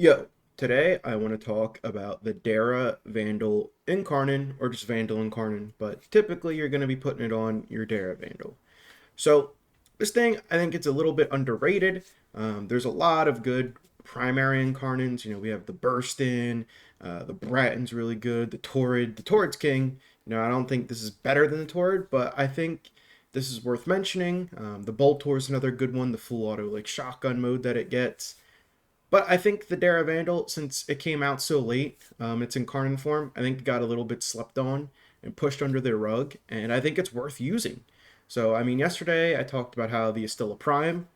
Yo, today I want to talk about the Dera Vandal Incarnon, or just Vandal Incarnon, but typically you're going to be putting it on your Dera Vandal. So, this thing, I think it's a little bit underrated. There's a lot of good primary Incarnons. We have the Burstin, the Bratton's really good, the Torrid. The Torrid's king. I don't think this is better than the Torrid, but I think this is worth mentioning. The Boltor is another good one, the full auto, like shotgun mode that it gets. But I think the Dara Vandal, since it came out so late, its incarnate form, I think it got a little bit slept on and pushed under the rug, and I think it's worth using. So, I mean, yesterday I talked about how the Estella Prime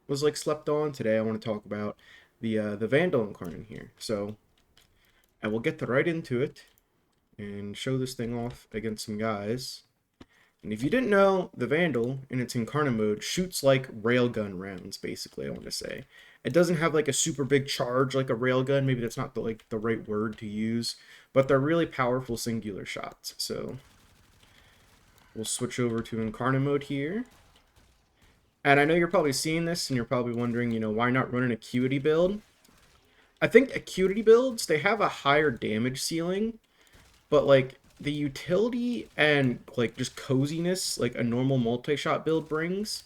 was like slept on. Today I want to talk about the Vandal incarnate here. So, I will get right into it and show this thing off against some guys. And if you didn't know, the Vandal in its Incarnate mode shoots like railgun rounds, basically, I want to say. It doesn't have like a super big charge like a railgun. Maybe that's not the right word to use, but they're really powerful singular shots. So we'll switch over to Incarnate mode here. And I know you're probably seeing this and you're probably wondering, why not run an Acuity build? I think Acuity builds, they have a higher damage ceiling, but like the utility and like just coziness like a normal multi-shot build brings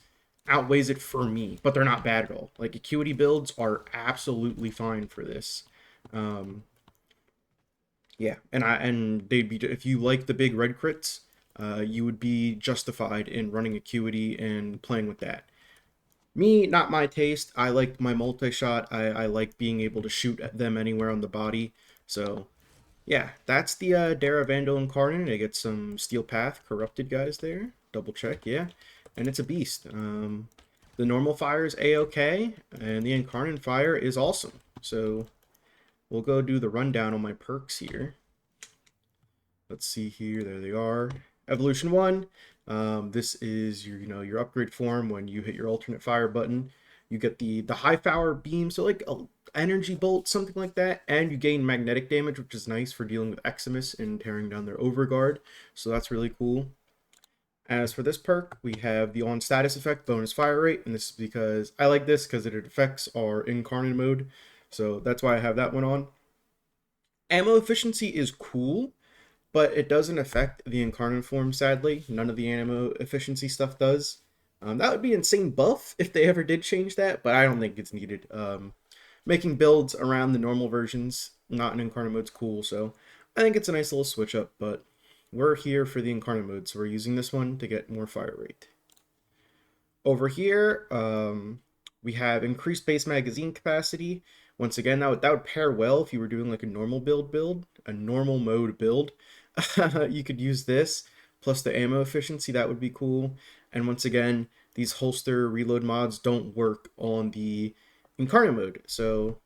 outweighs it for me, but they're not bad at all. Like acuity builds are absolutely fine for this. um yeah, and they'd be, if you like the big red crits, you would be justified in running acuity and playing with that. Me, not my taste. I like my multi-shot. I like being able to shoot at them anywhere on the body. So yeah, that's the Dara Vandal Incarnate. I get some Steel Path Corrupted guys there. Double check, yeah. And it's a beast. The normal fire is A-okay, and the Incarnate fire is awesome. So we'll go do the rundown on my perks here. Let's see here. There they are. Evolution 1. This is your upgrade form. When you hit your alternate fire button, you get the high power beam, so like a energy bolt, something like that, and you gain magnetic damage, which is nice for dealing with Eximus and tearing down their overguard. So that's really cool. As for this perk, we have the on status effect bonus fire rate, and this is because I like this because it affects our incarnate mode. So that's why I have that one on. Ammo efficiency is cool, but it doesn't affect the incarnate form, sadly. None of the ammo efficiency stuff does. That would be an insane buff if they ever did change that, but I don't think it's needed. Making builds around the normal versions, not in incarnate mode's cool, so I think it's a nice little switch up, but we're here for the incarnate mode, so we're using this one to get more fire rate. Over here, we have increased base magazine capacity. Once again, that would pair well if you were doing like a normal a normal mode build. You could use this plus the ammo efficiency. That would be cool. And once again, these holster reload mods don't work on the incarnate mode. So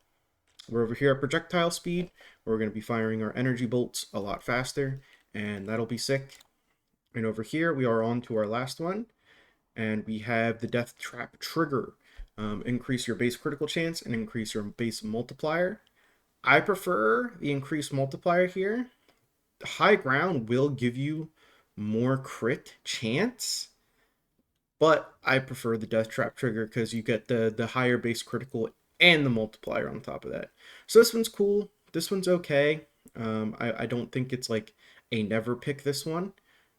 we're over here at projectile speed. We're going to be firing our energy bolts a lot faster, and that'll be sick. And over here, we are on to our last one, and we have the death trap trigger. Increase your base critical chance and increase your base multiplier. I prefer the increased multiplier here. High ground will give you more crit chance, but I prefer the death trap trigger because you get the higher base critical and the multiplier on top of that. So this one's cool. This one's okay. I don't think it's like a never pick this one.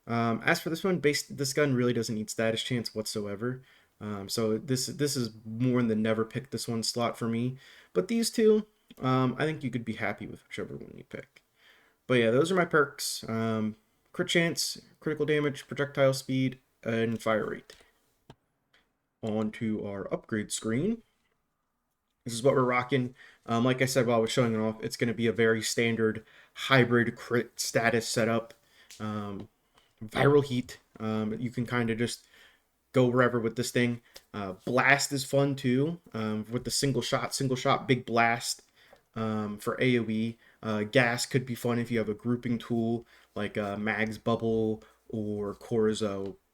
As for this one, this gun really doesn't need status chance whatsoever. So this is more in the never pick this one slot for me. But these two, I think you could be happy with whichever one you pick. But yeah, those are my perks. Crit chance, critical damage, projectile speed, and fire rate. On to our upgrade screen. This is what we're rocking. Like I said while I was showing it off, it's going to be a very standard hybrid crit status setup. Viral heat. You can kind of just go wherever with this thing. Blast is fun too, with the single shot, big blast for AoE. Gas could be fun if you have a grouping tool like Mag's Bubble or Cora's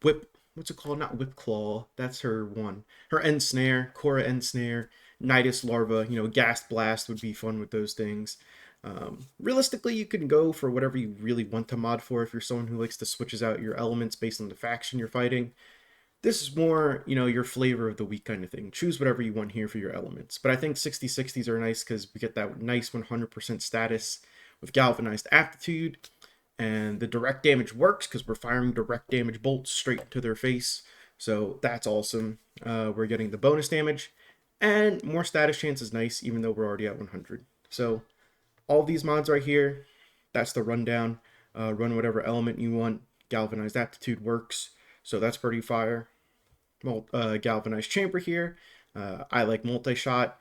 Whip. What's it called? Not Whip Claw. That's her one. Her End Snare, Cora End Snare, Nidus Larva. Gas Blast would be fun with those things. Realistically, you can go for whatever you really want to mod for if you're someone who likes to switches out your elements based on the faction you're fighting. This is more, you know, your flavor of the week kind of thing. Choose whatever you want here for your elements. But I think 60/60s are nice because we get that nice 100% status with galvanized aptitude. And the direct damage works because we're firing direct damage bolts straight into their face. So that's awesome. We're getting the bonus damage. And more status chance is nice even though we're already at 100. So all these mods right here, that's the rundown. Run whatever element you want. Galvanized aptitude works. So that's pretty fire. Galvanized chamber here. I like multi-shot.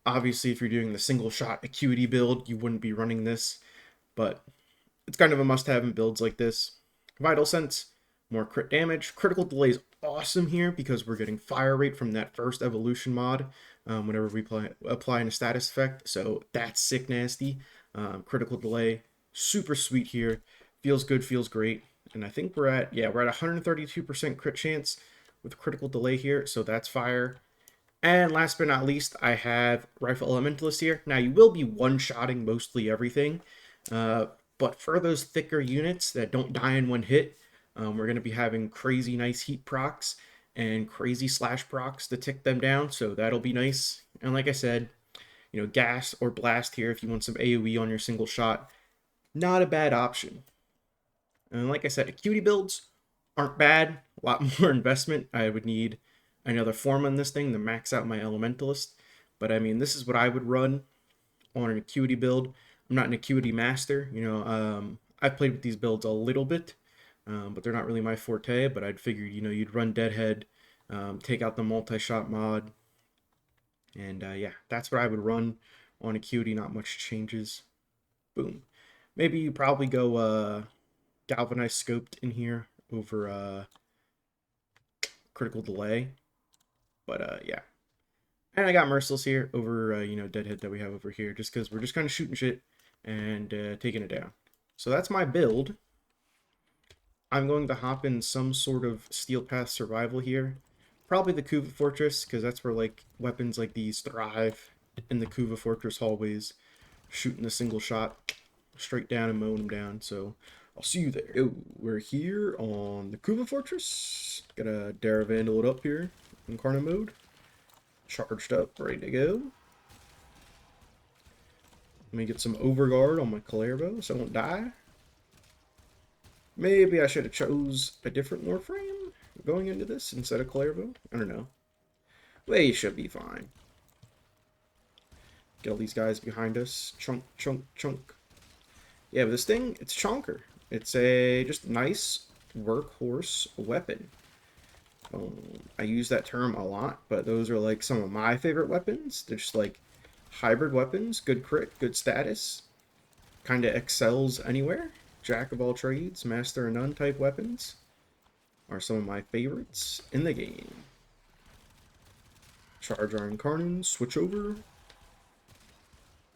Obviously, if you're doing the single shot acuity build, you wouldn't be running this, but it's kind of a must-have in builds like this. Vital Sense, more crit damage. Critical delay is awesome here because we're getting fire rate from that first evolution mod whenever we apply a status effect. So that's sick nasty. Critical delay, super sweet here. Feels good, feels great. And I think we're at 132% crit chance with critical delay here, so that's fire. And last but not least, I have Rifle Elementalist here. Now, you will be one-shotting mostly everything, but for those thicker units that don't die in one hit, we're going to be having crazy nice heat procs and crazy slash procs to tick them down, so that'll be nice. And like I said, you know, gas or blast here if you want some AoE on your single shot, not a bad option. And like I said, acuity builds aren't bad. A lot more investment. I would need another form on this thing to max out my elementalist. But I mean, this is what I would run on an acuity build. I'm not an acuity master. You know, I've played with these builds a little bit, but they're not really my forte. But I'd figured, you know, you'd run Deadhead, take out the multi-shot mod. And yeah, that's what I would run on acuity. Not much changes. Boom. Maybe you probably go galvanized scoped in here over critical delay, but yeah. And I got merciless here over you know, deadhead that we have over here, just because we're just kind of shooting shit and taking it down. So that's my build. I'm going to hop in some sort of steel path survival here, probably the Kuva Fortress, because that's where like weapons like these thrive in the Kuva Fortress hallways, shooting a single shot straight down and mowing them down. So I'll see you there. Oh, we're here on the Kuva Fortress. Got a Dera Vandal it up here in Incarnon mode. Charged up, ready to go. Let me get some overguard on my Calerbo so I won't die. Maybe I should have chose a different Warframe going into this instead of Calerbo. I don't know. We should be fine. Get all these guys behind us. Chunk, chunk, chunk. Yeah, but this thing, it's chonker. It's a just nice workhorse weapon. I use that term a lot, but those are like some of my favorite weapons. They're just like hybrid weapons, good crit, good status, kind of excels anywhere. Jack of all trades, master of none type weapons are some of my favorites in the game. Charge our Incarnon, switch over,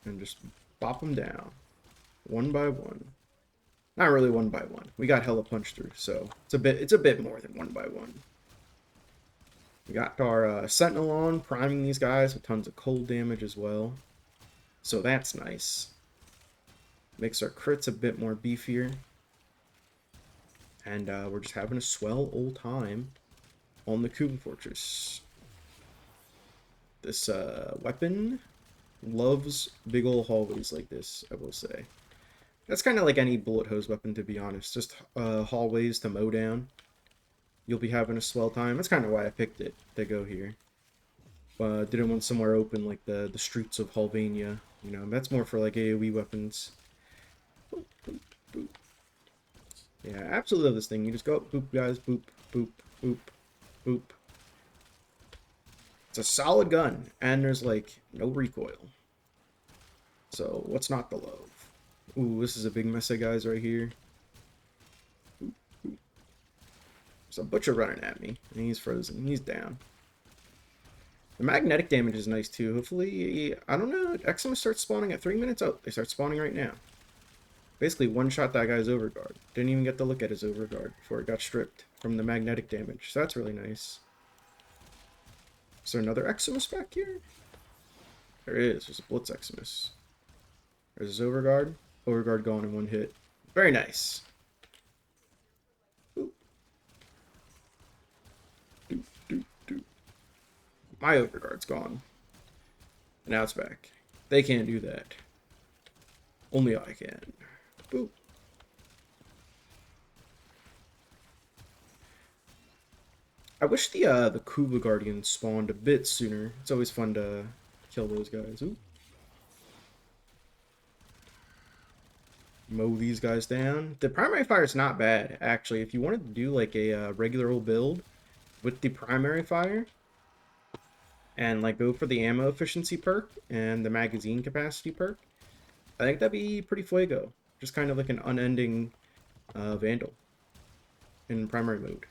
and just bop them down. One by one. Not really one by one. We got hella punch through, so it's a bit more than one by one. We got our Sentinel on, priming these guys with tons of cold damage as well. So that's nice. Makes our crits a bit more beefier. And we're just having a swell old time on the Kuva Fortress. This weapon loves big old hallways like this, I will say. That's kind of like any bullet hose weapon, to be honest. Just hallways to mow down. You'll be having a swell time. That's kind of why I picked it to go here. Didn't want somewhere open like the streets of Halvania. You know, that's more for like AoE weapons. Boop, boop, boop. Yeah, absolutely love this thing. You just go up, boop, guys, boop, boop, boop, boop. It's a solid gun, and there's like no recoil. So what's not to love? Ooh, this is a big mess of guys right here. There's a butcher running at me, and he's frozen. He's down. The magnetic damage is nice too. Hopefully, I don't know, Eximus starts spawning at 3 minutes? Oh, they start spawning right now. Basically one-shot that guy's overguard. Didn't even get to look at his overguard before it got stripped from the magnetic damage. So that's really nice. Is there another Eximus back here? There is. There's a Blitz Eximus. There's his overguard. Overguard gone in one hit. Very nice. My overguard's gone. Now it's back. They can't do that. Only I can. Boop. I wish the Kugla Guardians spawned a bit sooner. It's always fun to kill those guys. Ooh. Mow these guys down. The primary fire is not bad, actually. If you wanted to do like a regular old build with the primary fire and like go for the ammo efficiency perk and the magazine capacity perk, I think that'd be pretty fuego. Just kind of like an unending Vandal in primary mode.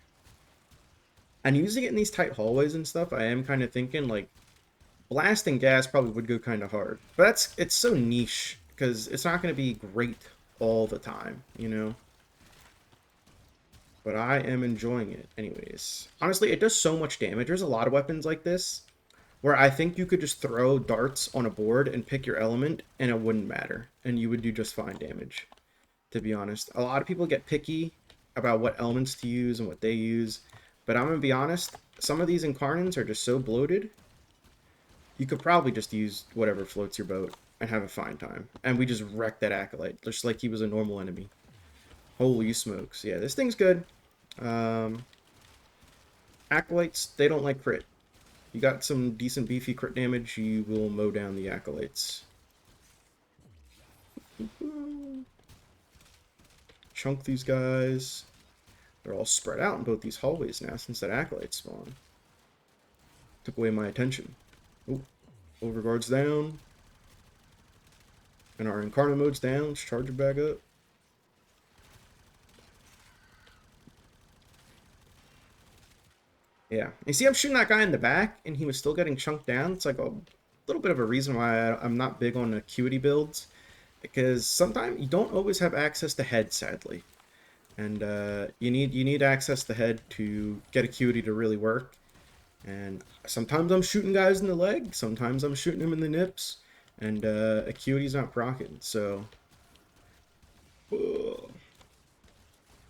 And using it in these tight hallways and stuff, I am kind of thinking like blasting gas probably would go kind of hard. But it's so niche because it's not going to be great all the time, you know? But I am enjoying it anyways. Honestly, it does so much damage. There's a lot of weapons like this where I think you could just throw darts on a board and pick your element and it wouldn't matter. And you would do just fine damage, to be honest. A lot of people get picky about what elements to use and what they use. But I'm going to be honest, some of these Incarnons are just so bloated, you could probably just use whatever floats your boat and have a fine time. And we just wrecked that Acolyte, just like he was a normal enemy. Holy smokes. Yeah, this thing's good. Acolytes, they don't like crit. You got some decent beefy crit damage, you will mow down the Acolytes. Chunk these guys. They're all spread out in both these hallways now since that Acolyte spawn. Took away my attention. Oh, overguard's down. And our Incarnon mode's down. Let's charge it back up. Yeah. You see, I'm shooting that guy in the back, and he was still getting chunked down. It's like a little bit of a reason why I'm not big on acuity builds. Because sometimes you don't always have access to head, sadly. And you need access to head to get acuity to really work. And sometimes I'm shooting guys in the leg, sometimes I'm shooting them in the nips, and acuity's not proccing, so.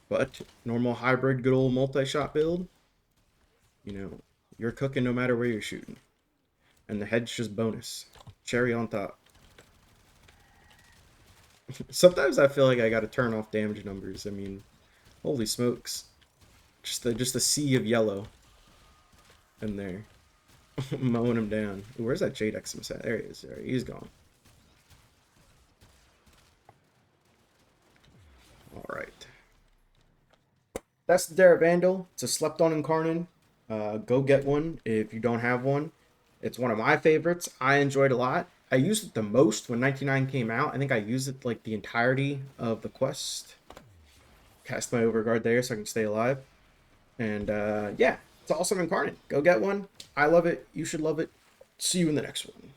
But normal hybrid, good old multi-shot build, you know, you're cooking no matter where you're shooting. And the head's just bonus. Cherry on top. Sometimes I feel like I gotta turn off damage numbers. I mean, holy smokes. Just a sea of yellow in there. Mowing him down. Ooh, where's that Jade Eximus at? There he is. There, he's gone. Alright. That's the Dera Vandal. It's a slept on Incarnon. Go get one if you don't have one. It's one of my favorites. I enjoyed it a lot. I used it the most when 99 came out. I think I used it like the entirety of the quest. Cast my overguard there so I can stay alive. And yeah, it's awesome Incarnon. Go get one. I love it. You should love it. See you in the next one.